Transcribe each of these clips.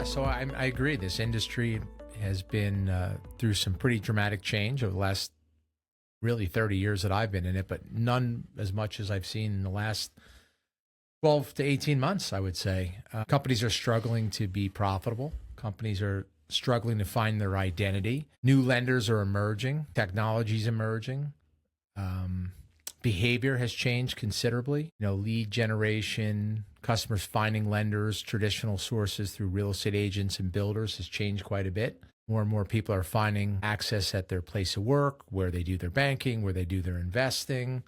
Yeah, so I agree. This industry has been through some pretty dramatic change over the last really 30 years that I've been in it, but none as much as I've seen in the last 12 to 18 months, I would say. Companies are struggling to be profitable. Companies are struggling to find their identity. New lenders are emerging. Technology's emerging. Behavior has changed considerably. Lead generation, customers finding lenders, traditional sources through real estate agents and builders has changed quite a bit. More and more people are finding access at their place of work, where they do their banking, where they do their investing,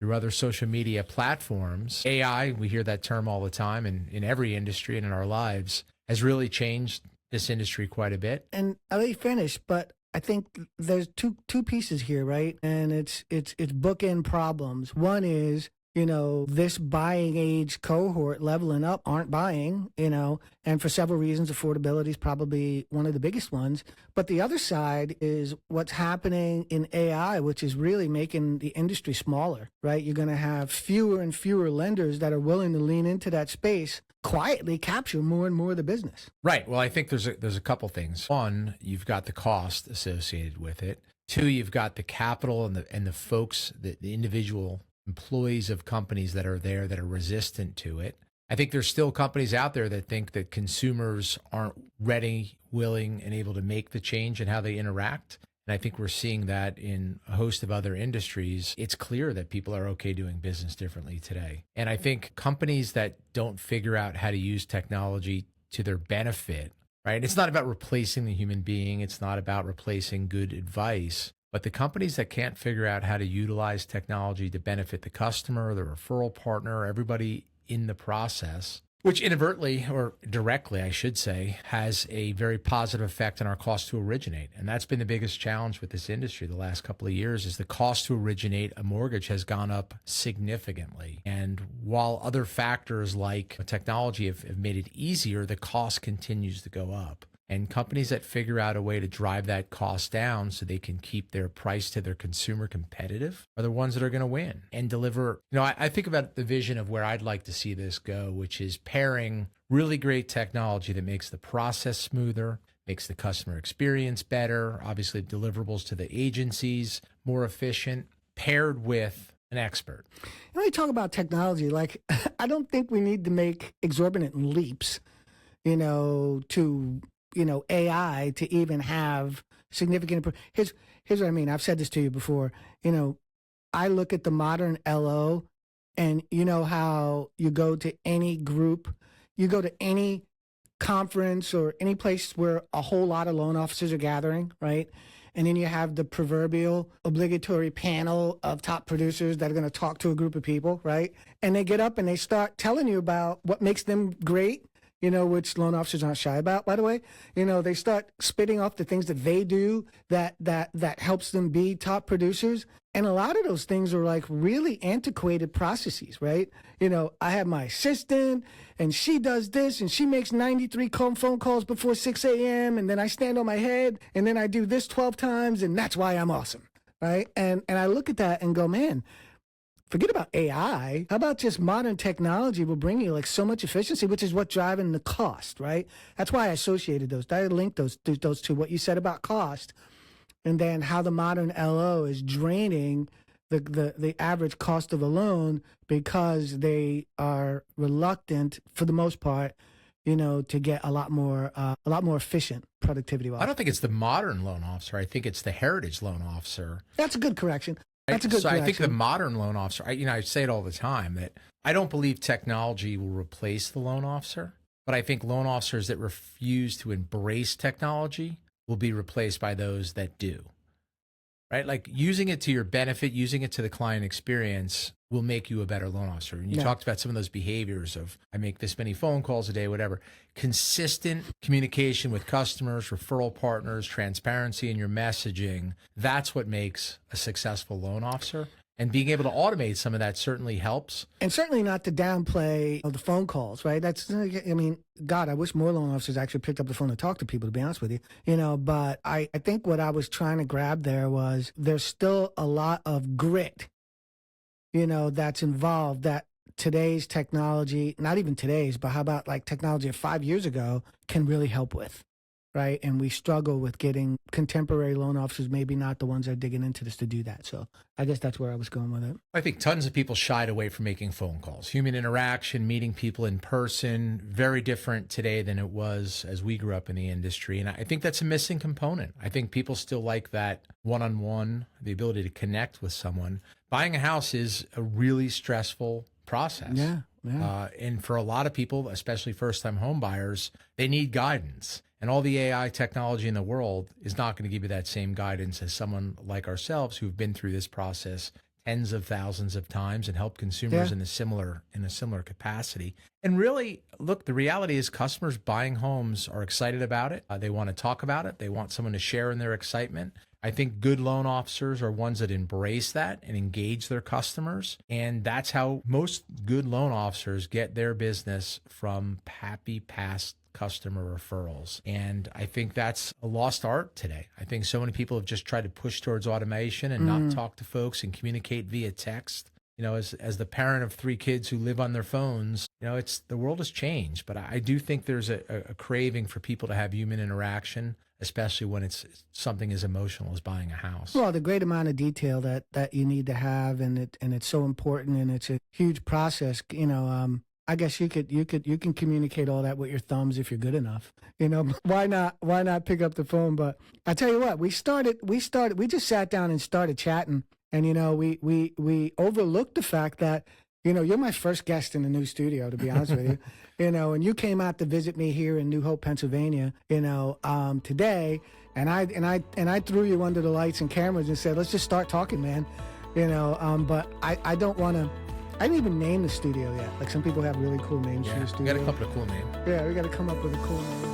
through other social media platforms. AI, we hear that term all the time, and in every industry and in our lives, has really changed this industry quite a bit. And I'll let you finish, but I think there's two pieces here, right? And it's bookend problems. One is, this buying age cohort leveling up aren't buying, and for several reasons, affordability is probably one of the biggest ones. But the other side is what's happening in AI, which is really making the industry smaller, right? You're going to have fewer and fewer lenders that are willing to lean into that space, quietly capture more and more of the business. Right. Well, I think there's a couple things. One, you've got the cost associated with it. Two, you've got the capital and the folks, the individual employees of companies that are there that are resistant to it. I think there's still companies out there that think that consumers aren't ready, willing, and able to make the change in how they interact. And I think we're seeing that in a host of other industries. It's clear that people are okay doing business differently today. And I think companies that don't figure out how to use technology to their benefit, right? It's not about replacing the human being. It's not about replacing good advice. But the companies that can't figure out how to utilize technology to benefit the customer, the referral partner, everybody in the process, which inadvertently or directly, I should say, has a very positive effect on our cost to originate. And that's been the biggest challenge with this industry the last couple of years is the cost to originate a mortgage has gone up significantly. And while other factors like technology have made it easier, the cost continues to go up. And companies that figure out a way to drive that cost down so they can keep their price to their consumer competitive are the ones that are going to win and deliver. I think about the vision of where I'd like to see this go, which is pairing really great technology that makes the process smoother, makes the customer experience better, obviously deliverables to the agencies more efficient, paired with an expert. When we talk about technology, I don't think we need to make exorbitant leaps, to AI to even have significant. Here's what I mean. I've said this to you before. I look at the modern LO, and how you go to any group, you go to any conference or any place where a whole lot of loan officers are gathering, right? And then you have the proverbial obligatory panel of top producers that are going to talk to a group of people, right? And they get up and they start telling you about what makes them great, which loan officers aren't shy about, by the way. They start spitting off the things that they do that helps them be top producers. And a lot of those things are like really antiquated processes, right? I have my assistant and she does this and she makes 93 phone calls before 6 a.m. and then I stand on my head and then I do this 12 times and that's why I'm awesome, right? And I look at that and go, man, forget about AI. How about just modern technology will bring you so much efficiency, which is what's driving the cost, right? That's why I associated those. I linked those two, what you said about cost, and then how the modern LO is draining the average cost of a loan because they are reluctant, for the most part, to get a lot more efficient productivity. I don't think it's the modern loan officer. I think it's the heritage loan officer. That's a good correction. That's a good correction. I think the modern loan officer, I say it all the time, that I don't believe technology will replace the loan officer, but I think loan officers that refuse to embrace technology will be replaced by those that do, right? Like using it to your benefit, using it to the client experience will make you a better loan officer. And you talked about some of those behaviors of, I make this many phone calls a day, whatever. Consistent communication with customers, referral partners, transparency in your messaging. That's what makes a successful loan officer. And being able to automate some of that certainly helps. And certainly not to downplay the phone calls, right? God, I wish more loan officers actually picked up the phone and talked to people, to be honest with you. But I think what I was trying to grab there was there's still a lot of grit, that's involved that today's technology, not even today's, but how about like technology of 5 years ago can really help with, right? And we struggle with getting contemporary loan officers, maybe not the ones that are digging into this, to do that. So I guess that's where I was going with it. I think tons of people shied away from making phone calls. Human interaction, meeting people in person, very different today than it was as we grew up in the industry. And I think that's a missing component. I think people still like that one-on-one, the ability to connect with someone. Buying a house is a really stressful process. Yeah. And for a lot of people, especially first-time home buyers, they need guidance. And all the AI technology in the world is not going to give you that same guidance as someone like ourselves who've been through this process tens of thousands of times and helped consumers in a similar capacity. And really, look, the reality is customers buying homes are excited about it. They want to talk about it. They want someone to share in their excitement. I think good loan officers are ones that embrace that and engage their customers. And that's how most good loan officers get their business, from happy past customer referrals. And I think that's a lost art today. I think so many people have just tried to push towards automation and not talk to folks and communicate via text. You know, as the parent of 3 kids who live on their phones, you know, the world has changed. But I do think there's a craving for people to have human interaction, especially when it's something as emotional as buying a house. Well, the great amount of detail that you need to have, and it's so important, and it's a huge process. You know, I guess you can communicate all that with your thumbs if you're good enough. You know, why not pick up the phone? But I tell you what, we just sat down and started chatting, and you know, we overlooked the fact that, you know, you're my first guest in the new studio, to be honest with you. You know, and you came out to visit me here in New Hope, Pennsylvania, you know, today, and I threw you under the lights and cameras and said, let's just start talking, man. You know, but I don't want to. I didn't even name the studio yet. Like, some people have really cool names for the studio. We got a couple of cool names. Yeah, we got to come up with a cool name.